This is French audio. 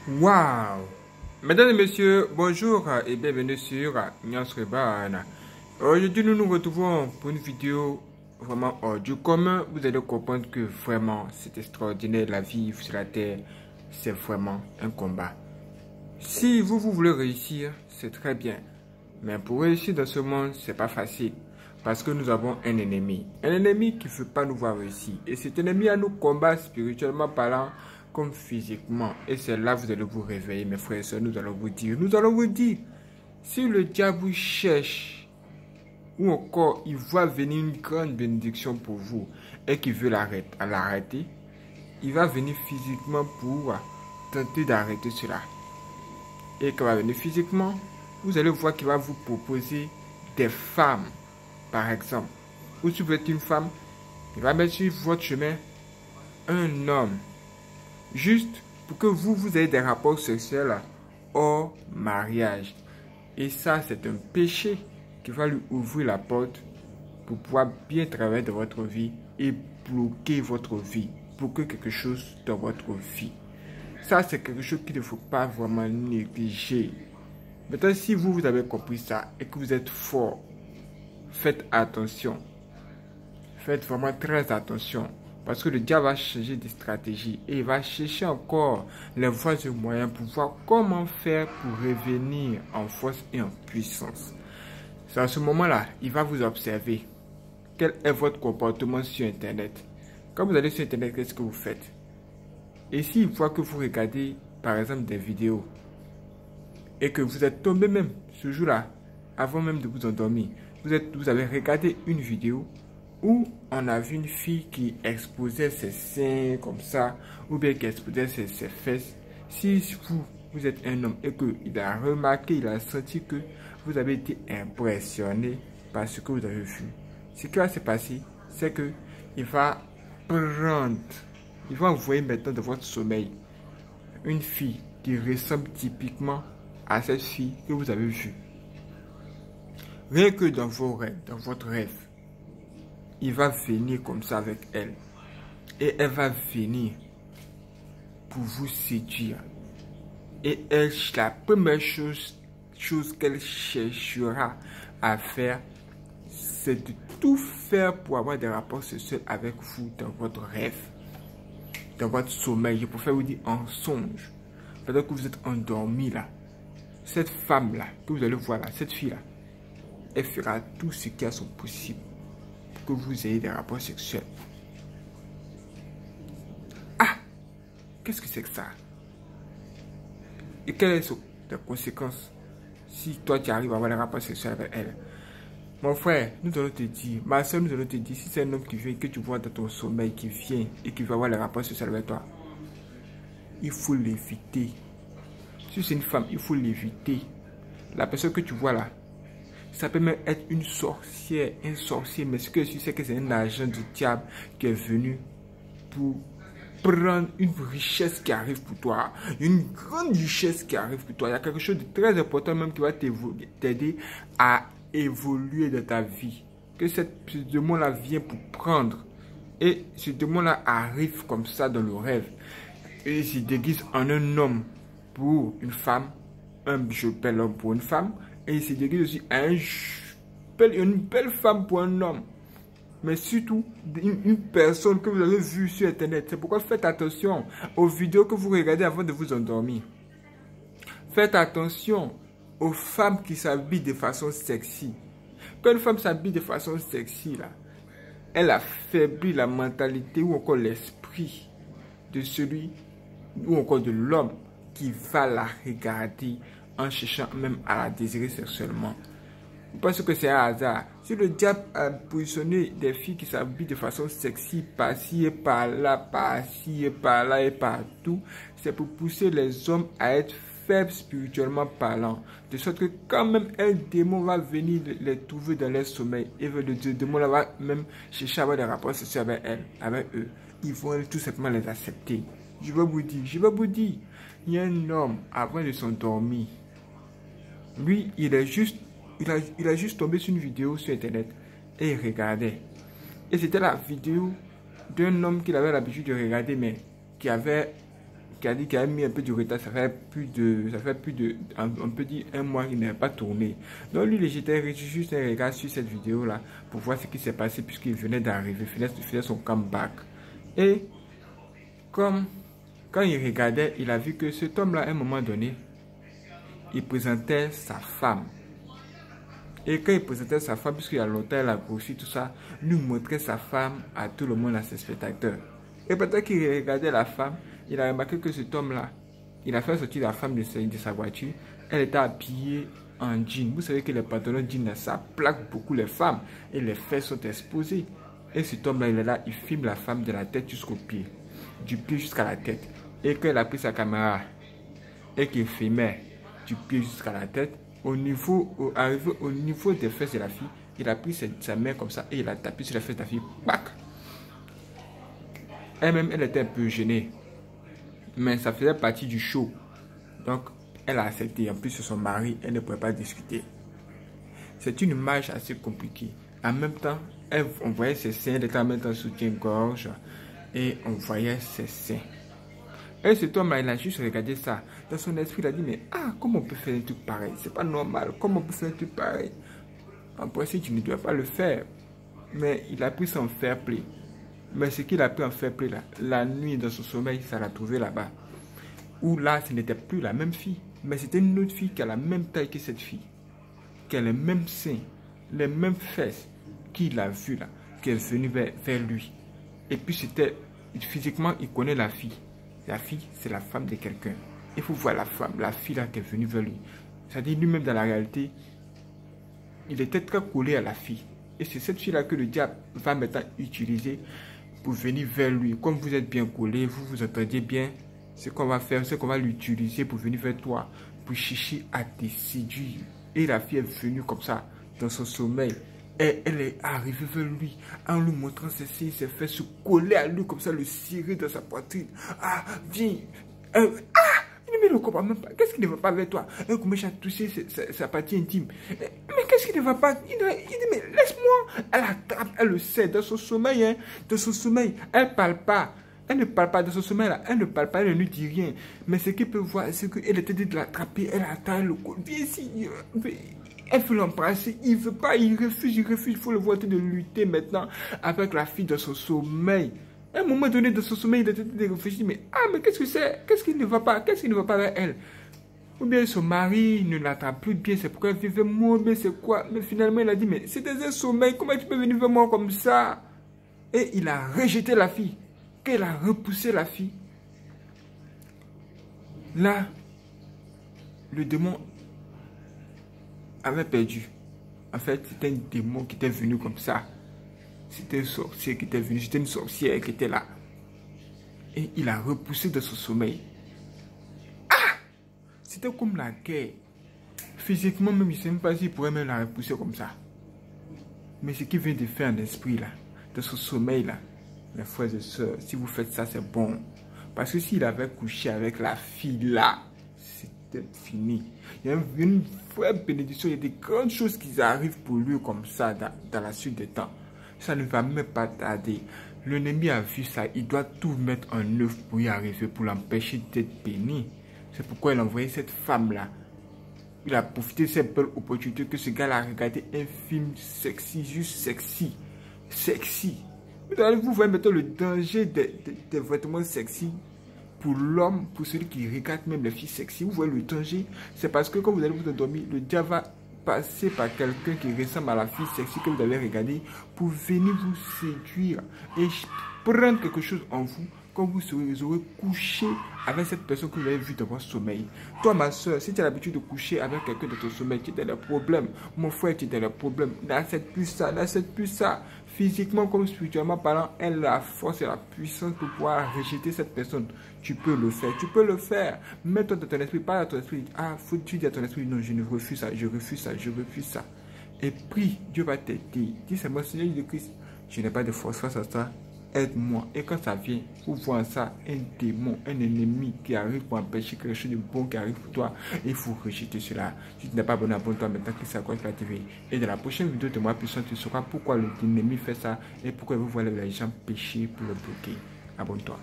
Waouh! Mesdames et messieurs, bonjour et bienvenue sur Nyans Reban. Aujourd'hui, nous nous retrouvons pour une vidéo vraiment hors du commun. Vous allez comprendre que vraiment, c'est extraordinaire. La vie sur la terre, c'est vraiment un combat. Si vous voulez réussir, c'est très bien. Mais pour réussir dans ce monde, c'est pas facile. Parce que nous avons un ennemi. Un ennemi qui ne veut pas nous voir réussir. Et cet ennemi a nous combat spirituellement parlant comme physiquement. Et c'est là que vous allez vous réveiller, mes frères et sœurs. Nous allons vous dire, si le diable cherche, ou encore il voit venir une grande bénédiction pour vous, et qu'il veut l'arrêter, il va venir physiquement pour tenter d'arrêter cela. Et quand il va venir physiquement, vous allez voir qu'il va vous proposer des femmes, par exemple. Ou si vous êtes une femme, il va mettre sur votre chemin un homme. Juste pour que vous ayez des rapports sexuels hors mariage. Et ça, c'est un péché qui va lui ouvrir la porte pour pouvoir bien travailler dans votre vie et bloquer votre vie. Bloquer quelque chose dans votre vie. Ça, c'est quelque chose qu'il ne faut pas vraiment négliger. Maintenant, si vous avez compris ça et que vous êtes fort, faites attention. Faites vraiment très attention. Parce que le diable va changer de stratégie et il va chercher encore les voies et moyens pour voir comment faire pour revenir en force et en puissance. C'est à ce moment-là, il va vous observer. Quel est votre comportement sur Internet? Quand vous allez sur Internet, qu'est-ce que vous faites? Et s'il voit que vous regardez, par exemple, des vidéos et que vous êtes tombé même ce jour-là, avant même de vous endormir, vous avez regardé une vidéo où on a vu une fille qui exposait ses seins comme ça, ou bien qui exposait ses fesses. Si vous êtes un homme et qu'il a remarqué, il a senti que vous avez été impressionné par ce que vous avez vu, ce qui va se passer, c'est que il va envoyer maintenant dans votre sommeil une fille qui ressemble typiquement à cette fille que vous avez vue. Rien que dans vos rêves, dans votre rêve, il va venir comme ça avec elle. Et elle va venir pour vous séduire. Et la première chose qu'elle cherchera à faire, c'est de tout faire pour avoir des rapports sexuels avec vous dans votre rêve. Dans votre sommeil. Je préfère vous dire en songe. Pendant que vous êtes endormi là. Cette femme-là, que vous allez voir là, cette fille-là, elle fera tout ce qui est à son possible que vous ayez des rapports sexuels. Ah! Qu'est-ce que c'est que ça? Et quelles sont les conséquences si toi tu arrives à avoir des rapports sexuels avec elle? Mon frère, nous allons te dire, ma soeur, nous allons te dire, si c'est un homme qui vient, que tu vois dans ton sommeil, qui vient et qui va avoir les rapports sexuels avec toi, il faut l'éviter. Si c'est une femme, il faut l'éviter. La personne que tu vois là, ça peut même être une sorcière, un sorcier, mais ce que je sais que c'est un agent du diable qui est venu pour prendre une richesse qui arrive pour toi, une grande richesse qui arrive pour toi. Il y a quelque chose de très important même qui va t'aider à évoluer dans ta vie. Que ce démon-là vient pour prendre. Et ce démon-là arrive comme ça dans le rêve. Et il se déguise en un homme pour une femme, un bel homme pour une femme. Et il se déguise aussi à une belle femme pour un homme. Mais surtout, une personne que vous avez vue sur Internet. C'est pourquoi faites attention aux vidéos que vous regardez avant de vous endormir. Faites attention aux femmes qui s'habillent de façon sexy. Quand une femme s'habille de façon sexy, là, elle affaiblit la mentalité ou encore l'esprit de celui ou encore de l'homme qui va la regarder en cherchant même à la désirer sexuellement. Parce que c'est un hasard. Si le diable a positionné des filles qui s'habillent de façon sexy par-ci et par-là, par-ci et par-là et partout, c'est pour pousser les hommes à être faibles spirituellement parlant. De sorte que quand même un démon va venir les trouver dans leur sommeil, et le démon va même chercher à avoir des rapports sexuels avec eux, ils vont tout simplement les accepter. Je vais vous dire, il y a un homme avant de s'endormir. Lui, il a juste tombé sur une vidéo sur Internet et il regardait. Et c'était la vidéo d'un homme qu'il avait l'habitude de regarder, mais qui avait qui a dit qu'il a mis un peu de retard, ça fait plus de, on peut dire 1 mois qu'il n'a pas tourné. Donc lui, j'étais juste un regard sur cette vidéo là pour voir ce qui s'est passé puisqu'il venait d'arriver, il faisait son comeback. Et comme quand il regardait, il a vu que cet homme là, à un moment donné, il présentait sa femme. Et quand il présentait sa femme, puisqu'il y a longtemps, elle a grossi, tout ça, lui montrait sa femme à tout le monde, à ses spectateurs. Et peut-être qu'il regardait la femme, il a remarqué que cet homme-là, il a fait sortir la femme de sa voiture. Elle était habillée en jean. Vous savez que les pantalons jean, ça plaque beaucoup les femmes. Et les fesses sont exposées. Et cet homme-là, il est là, il filme la femme de la tête jusqu'au pied. Du pied jusqu'à la tête. Et quand il a pris sa caméra et qu'il filmait du pied jusqu'à la tête, arrivé au niveau des fesses de la fille, il a pris sa main comme ça et il a tapé sur la fesse de la fille. Pac! Elle-même, elle était un peu gênée. Mais ça faisait partie du show. Donc, elle a accepté. En plus, c'est son mari, elle ne pouvait pas discuter. C'est une image assez compliquée. En même temps, on voyait ses seins, elle était en même temps soutien-gorge. Et on voyait ses seins. Et cet homme-là, il a juste regardé ça. Dans son esprit, il a dit, mais comment on peut faire un truc pareil? C'est pas normal. Comment on peut faire un truc pareil? En principe, tu ne dois pas le faire. Mais il a pris son fair play. Mais ce qu'il a pris en fair play, là, la nuit, dans son sommeil, ça l'a trouvé là-bas. Où là, ce n'était plus la même fille. Mais c'était une autre fille qui a la même taille que cette fille. Qui a les mêmes seins, les mêmes fesses. Qu'il a vu là, qui est venue vers lui. Et puis c'était, physiquement, il connaît la fille. La fille, c'est la femme de quelqu'un. Il faut voir la fille là qui est venue vers lui. C'est-à-dire lui-même dans la réalité, il était très collé à la fille. Et c'est cette fille là que le diable va maintenant utiliser pour venir vers lui. Comme vous êtes bien collé, vous vous entendiez bien, ce qu'on va faire, c'est qu'on va l'utiliser pour venir vers toi, pour chercher à te séduire. Et la fille est venue comme ça, dans son sommeil. Et elle est arrivée vers lui en lui montrant ses seins, il s'est fait se coller à lui comme ça, le serrer dans sa poitrine. Ah, viens. Il ne me comprend même pas. Qu'est-ce qui ne va pas avec toi? Un coup, a touché sa partie intime. Mais qu'est-ce qui ne va pas? Il dit, mais laisse-moi. Elle attrape, elle le sait, dans son sommeil. Hein, dans son sommeil, elle ne parle pas. Elle ne parle pas de son sommeil là, elle ne parle pas, elle ne lui dit rien. Mais ce qu'il peut voir, c'est qu'elle était de l'attraper, elle attend le col. Viens ici. Elle veut l'embrasser, il ne veut pas, il refuse. Il faut le voir de lutter maintenant avec la fille de son sommeil. À un moment donné, de son sommeil, il a tenté de réfléchir, mais qu'est-ce que c'est? Qu'est-ce qui ne va pas? Qu'est-ce qui ne va pas avec elle? Ou bien son mari ne l'attend plus bien, c'est pourquoi elle vit vers moi, mais c'est quoi? Mais finalement, il a dit, mais c'est un sommeil, comment tu peux venir vers moi comme ça? Et il a rejeté la fille. Quand il a repoussé la fille, là, le démon avait perdu. En fait, c'était un démon qui était venu comme ça. C'était un sorcier qui était venu, c'était une sorcière qui était là. Et il a repoussé de son sommeil. C'était comme la guerre. Physiquement, même, je ne sais même pas s'il pourrait même la repousser comme ça. Mais ce qu'il vient de faire en esprit, là, de son sommeil, là, mes frères et sœurs, si vous faites ça, c'est bon. Parce que s'il avait couché avec la fille, là, c'était fini. Il y a une vraie bénédiction, il y a des grandes choses qui arrivent pour lui comme ça dans la suite des temps. Ça ne va même pas tarder. L'ennemi a vu ça, il doit tout mettre en œuvre pour y arriver, pour l'empêcher d'être béni. C'est pourquoi il a envoyé cette femme-là. Il a profité de cette belle opportunité que ce gars-là a regardé un film sexy, juste sexy. Sexy. Vous voyez maintenant le danger des vêtements sexy pour l'homme, pour celui qui regarde même les filles sexy. Vous voyez le danger. C'est parce que quand vous allez vous endormir, le diable va passer par quelqu'un qui ressemble à la fille sexy que vous allez regarder pour venir vous séduire et prendre quelque chose en vous. Quand vous aurez couché avec cette personne que vous avez vue dans votre sommeil. Toi, ma soeur, si tu as l'habitude de coucher avec quelqu'un dans ton sommeil, tu es dans le problème. Mon frère, tu es dans le problème. N'accepte plus ça, n'accepte plus ça. Physiquement comme spirituellement parlant, elle a la force et la puissance pour pouvoir rejeter cette personne. Tu peux le faire, tu peux le faire. Mets-toi dans ton esprit, parle à ton esprit. Faut-tu dire à ton esprit, non, je ne refuse ça, je refuse ça, je refuse ça. Et prie, Dieu va t'aider. Dis, c'est moi, Seigneur Jésus-Christ, je n'ai pas de force face à ça. Aide-moi. Et quand ça vient, vous voyez ça, un démon, un ennemi qui arrive pour empêcher quelque chose de bon qui arrive pour toi, il faut rejeter cela. Si tu n'es pas abonné, abonne-toi maintenant, clique sur la TV. Et dans la prochaine vidéo de moi puissant, tu sauras pourquoi l'ennemi fait ça et pourquoi il veut voir les gens pécher pour le bloquer. Abonne-toi.